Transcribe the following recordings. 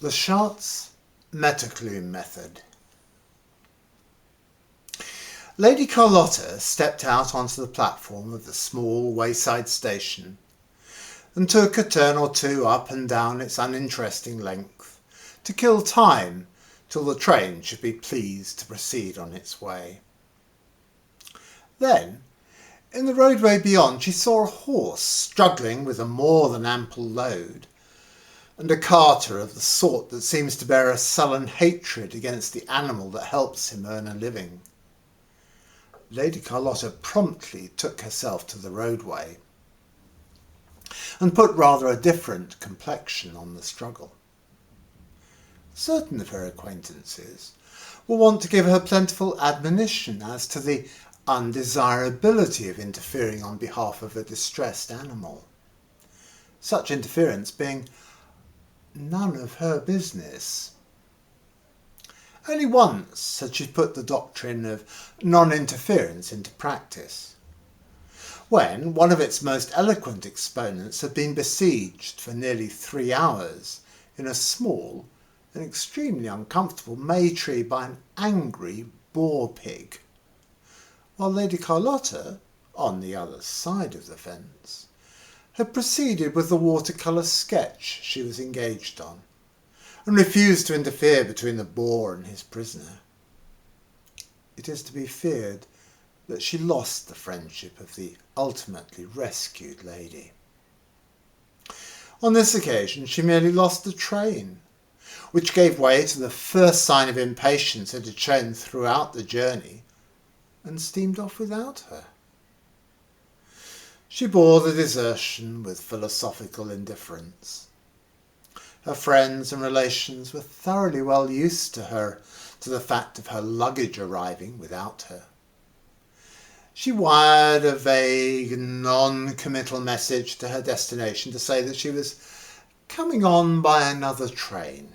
The Schartz-Metterklume Method. Lady Carlotta stepped out onto the platform of the small wayside station and took a turn or two up and down its uninteresting length to kill time till the train should be pleased to proceed on its way. Then, in the roadway beyond, she saw a horse struggling with a more than ample load, and a carter of the sort that seems to bear a sullen hatred against the animal that helps him earn a living. Lady Carlotta promptly took herself to the roadway and put rather a different complexion on the struggle. Certain of her acquaintances will want to give her plentiful admonition as to the undesirability of interfering on behalf of a distressed animal, such interference being none of her business. Only once had she put the doctrine of non-interference into practice, when one of its most eloquent exponents had been besieged for nearly 3 hours in a small and extremely uncomfortable may tree by an angry boar-pig, while Lady Carlotta, on the other side of the fence, had proceeded with the watercolour sketch she was engaged on, and refused to interfere between the boar and his prisoner. It is to be feared that she lost the friendship of the ultimately rescued lady. On this occasion she merely lost the train, which gave way to the first sign of impatience it had shown throughout the journey, and steamed off without her. She bore the desertion with philosophical indifference. Her friends and relations were thoroughly well used to the fact of her luggage arriving without her. She wired a vague, non-committal message to her destination to say that she was coming on by another train.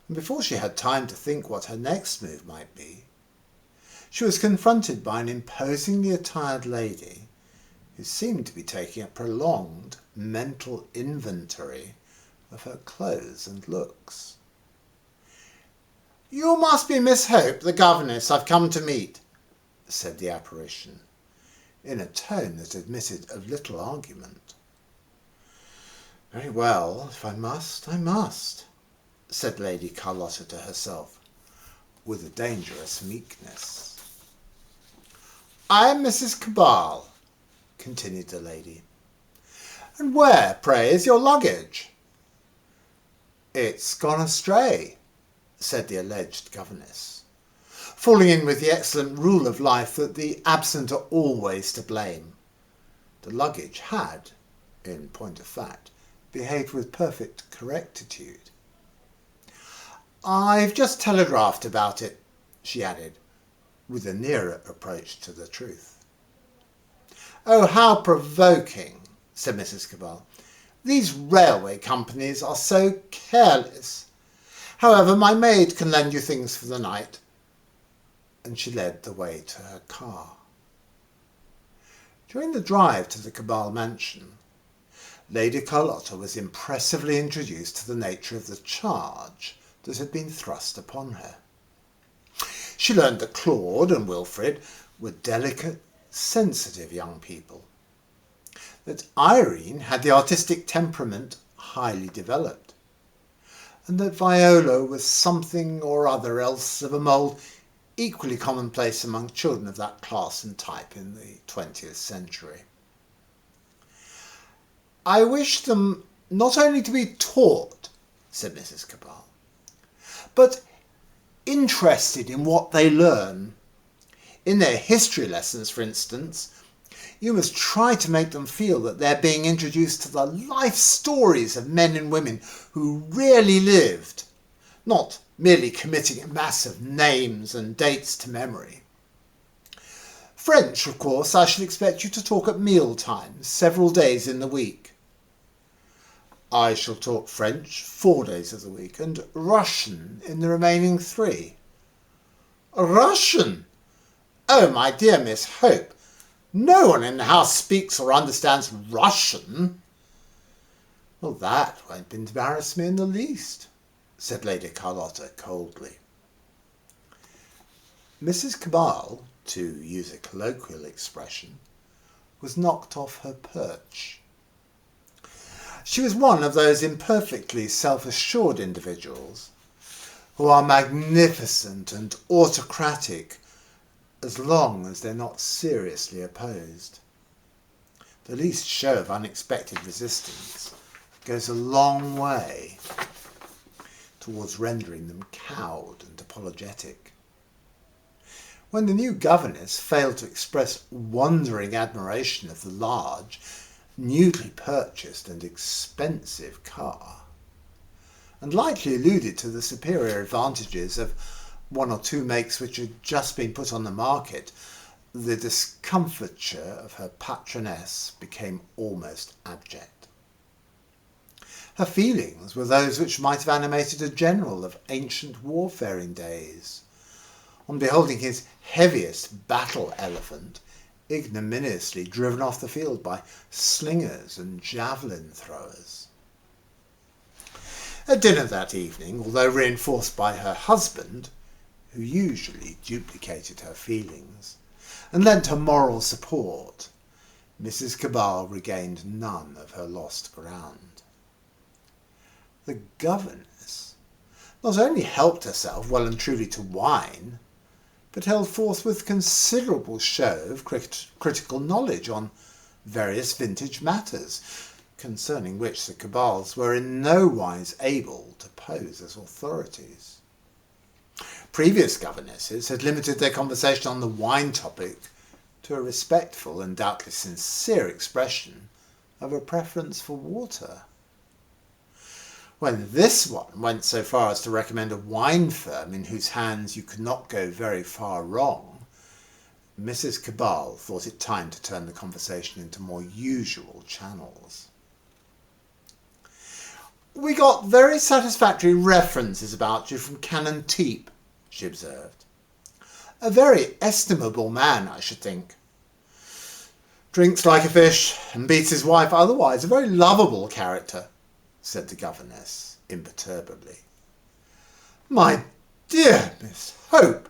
And before she had time to think what her next move might be, she was confronted by an imposingly attired lady who seemed to be taking a prolonged mental inventory of her clothes and looks. "You must be Miss Hope, the governess I've come to meet," said the apparition, in a tone that admitted of little argument. "Very well, if I must, I must," said Lady Carlotta to herself, with a dangerous meekness. "I am Mrs. Cabal," continued the lady. "And where, pray, is your luggage?" "It's gone astray," said the alleged governess, falling in with the excellent rule of life that the absent are always to blame. The luggage had, in point of fact, behaved with perfect correctitude. "I've just telegraphed about it," she added, with a nearer approach to the truth. "Oh, how provoking," said Mrs. Cabal. "These railway companies are so careless. However, my maid can lend you things for the night." And she led the way to her car. During the drive to the Cabal mansion, Lady Carlotta was impressively introduced to the nature of the charge that had been thrust upon her. She learned that Claude and Wilfrid were delicate, sensitive young people, that Irene had the artistic temperament highly developed, and that Viola was something or other else of a mould equally commonplace among children of that class and type in the 20th century. "I wish them not only to be taught," said Mrs. Cabal, "but interested in what they learn. In their history lessons, for instance, you must try to make them feel that they're being introduced to the life stories of men and women who really lived, not merely committing a mass of names and dates to memory. French, of course, I shall expect you to talk at meal times, several days in the week." "I shall talk French 4 days of the week, and Russian in the remaining 3. "Russian? Oh, my dear Miss Hope, no one in the house speaks or understands Russian." Well, that won't embarrass me in the least, said Lady Carlotta coldly. Mrs. Cabal, to use a colloquial expression, was knocked off her perch. She was one of those imperfectly self-assured individuals who are magnificent and autocratic as long as they're not seriously opposed. The least show of unexpected resistance goes a long way towards rendering them cowed and apologetic. When the new governess failed to express wondering admiration of the large, newly purchased and expensive car, and lightly alluded to the superior advantages of one or two makes which had just been put on the market, the discomfiture of her patroness became almost abject. Her feelings were those which might have animated a general of ancient warfaring days, on beholding his heaviest battle elephant ignominiously driven off the field by slingers and javelin throwers. At dinner that evening, although reinforced by her husband, who usually duplicated her feelings, and lent her moral support, Mrs. Cabal regained none of her lost ground. The governess not only helped herself well and truly to wine, but held forth with considerable show of critical knowledge on various vintage matters, concerning which the Cabals were in no wise able to pose as authorities. Previous governesses had limited their conversation on the wine topic to a respectful and doubtless sincere expression of a preference for water. When this one went so far as to recommend a wine firm in whose hands you could not go very far wrong, Mrs. Cabal thought it time to turn the conversation into more usual channels. "We got very satisfactory references about you from Canon Teep," she observed. "A very estimable man, I should think. Drinks like a fish and beats his wife otherwise. A very lovable character," said the governess imperturbably. "My dear Miss Hope,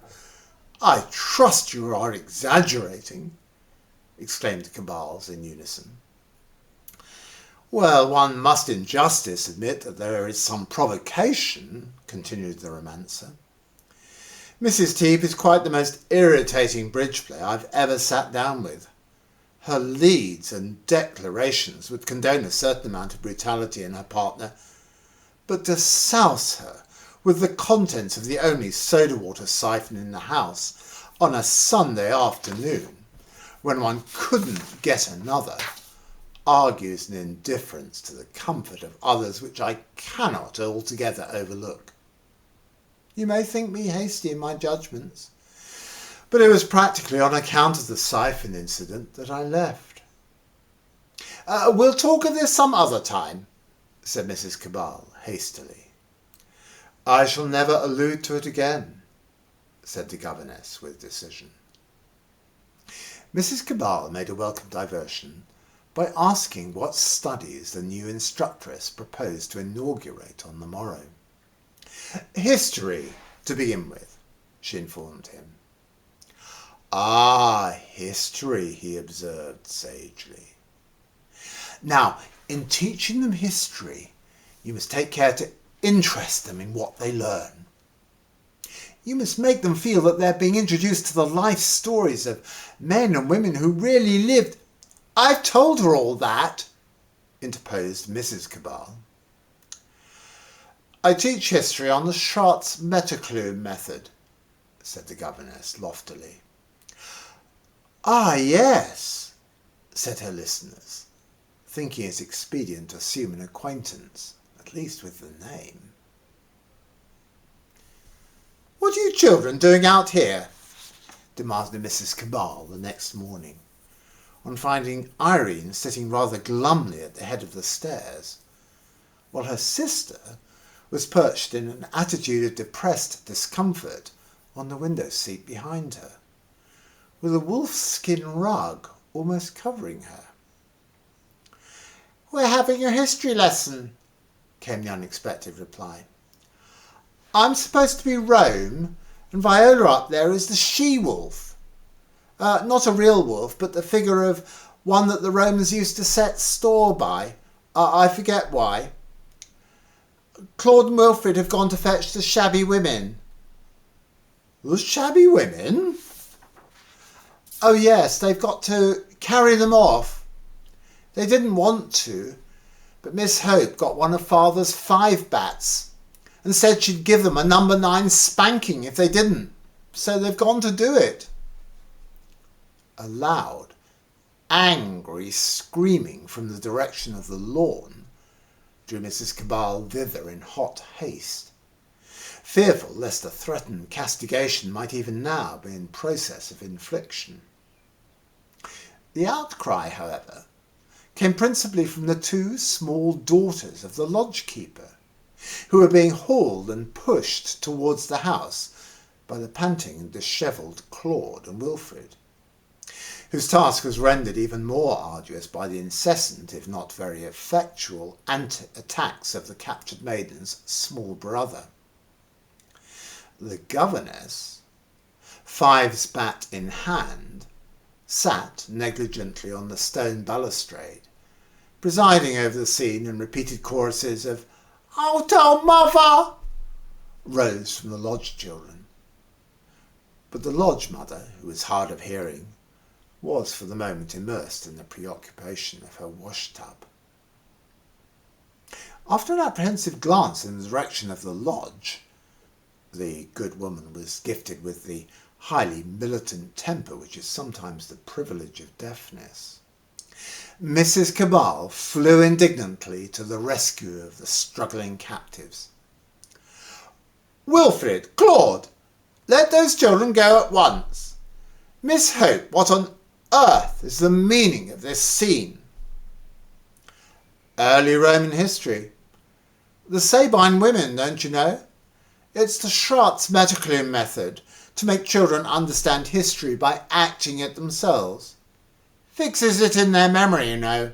I trust you are exaggerating," exclaimed the Cabals in unison. "Well, one must in justice admit that there is some provocation," continued the romancer. "Mrs. Teep is quite the most irritating bridge player I've ever sat down with. Her leads and declarations would condone a certain amount of brutality in her partner, but to souse her with the contents of the only soda water siphon in the house on a Sunday afternoon, when one couldn't get another, argues an indifference to the comfort of others which I cannot altogether overlook. You may think me hasty in my judgments, but it was practically on account of the siphon incident that I left." "We'll talk of this some other time," said Mrs. Cabal hastily. "I shall never allude to it again," said the governess with decision. Mrs. Cabal made a welcome diversion by asking what studies the new instructress proposed to inaugurate on the morrow. "History, to begin with," she informed him. "Ah, history," he observed sagely. "Now, in teaching them history, you must take care to interest them in what they learn. You must make them feel that they're being introduced to the life stories of men and women who really lived—" "I've told her all that," interposed Mrs. Cabal. "I teach history on the Schartz-Metterklume Method," said the governess loftily. "Ah, yes," said her listeners, thinking it expedient to assume an acquaintance, at least with the name. "What are you children doing out here?" demanded Mrs. Cabal the next morning, on finding Irene sitting rather glumly at the head of the stairs, while her sister was perched in an attitude of depressed discomfort on the window seat behind her, with a wolfskin rug almost covering her. We're having a history lesson, came the unexpected reply. I'm supposed to be Rome, and Viola up there is the she-wolf. Not a real wolf, but the figure of one that the Romans used to set store by. I forget why. Claude and Wilfred have gone to fetch the shabby women. The shabby women? Oh yes, they've got to carry them off. They didn't want to, but Miss Hope got one of Father's 5 bats and said she'd give them a number 9 spanking if they didn't. So they've gone to do it. A loud, angry screaming from the direction of the lawn drew Mrs. Cabal thither in hot haste, fearful lest a threatened castigation might even now be in process of infliction. The outcry, however, came principally from the 2 small daughters of the lodge-keeper, who were being hauled and pushed towards the house by the panting and dishevelled Claude and Wilfred, whose task was rendered even more arduous by the incessant, if not very effectual, attacks of the captured maiden's small brother. The governess, 5's bat in hand, sat negligently on the stone balustrade, presiding over the scene, and repeated choruses of "I'll tell mother!" rose from the lodge children. But the lodge mother, who was hard of hearing, was for the moment immersed in the preoccupation of her wash-tub. After an apprehensive glance in the direction of the lodge, the good woman was gifted with the highly militant temper which is sometimes the privilege of deafness. Mrs. Cabal flew indignantly to the rescue of the struggling captives. "Wilfred, Claude, let those children go at once. Miss Hope, what on earth is the meaning of this scene?" "Early Roman history. The Sabine women, don't you know? It's the Schartz-Metterklume Method to make children understand history by acting it themselves. Fixes it in their memory, you know.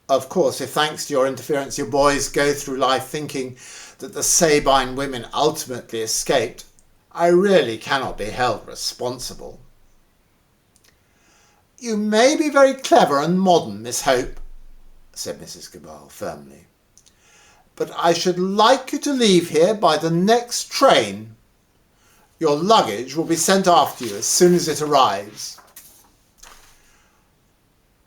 Of course, if thanks to your interference your boys go through life thinking that the Sabine women ultimately escaped, I really cannot be held responsible." "You may be very clever and modern, Miss Hope," said Mrs. Cabal firmly, "but I should like you to leave here by the next train. Your luggage will be sent after you as soon as it arrives."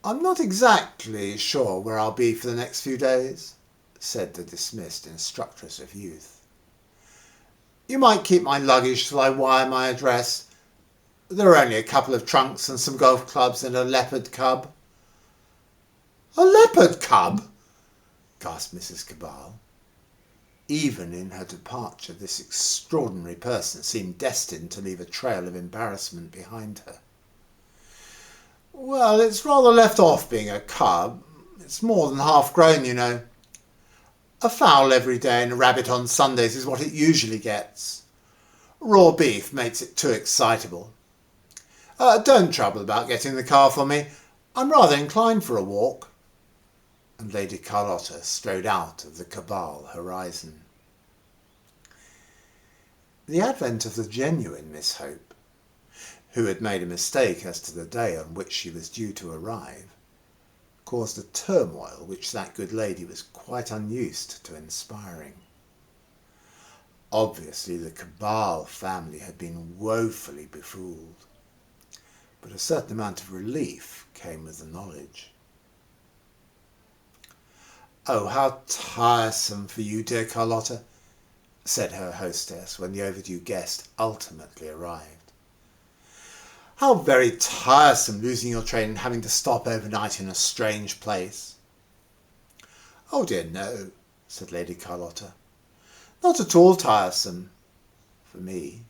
"I'm not exactly sure where I'll be for the next few days," said the dismissed instructress of youth. "You might keep my luggage till I wire my address. There are only a couple of trunks and some golf clubs and a leopard cub." "A leopard cub?" gasped Mrs. Cabal. Even in her departure, this extraordinary person seemed destined to leave a trail of embarrassment behind her. "Well, it's rather left off being a cub. It's more than half grown, you know. A fowl every day and a rabbit on Sundays is what it usually gets. Raw beef makes it too excitable. Don't trouble about getting the car for me. I'm rather inclined for a walk." And Lady Carlotta strode out of the Cabal horizon. The advent of the genuine Miss Hope, who had made a mistake as to the day on which she was due to arrive, caused a turmoil which that good lady was quite unused to inspiring. Obviously the Cabal family had been woefully befooled, but a certain amount of relief came with the knowledge. "Oh, how tiresome for you, dear Carlotta," said her hostess when the overdue guest ultimately arrived. "How very tiresome losing your train and having to stop overnight in a strange place." "Oh dear no," said Lady Carlotta. "Not at all tiresome for me.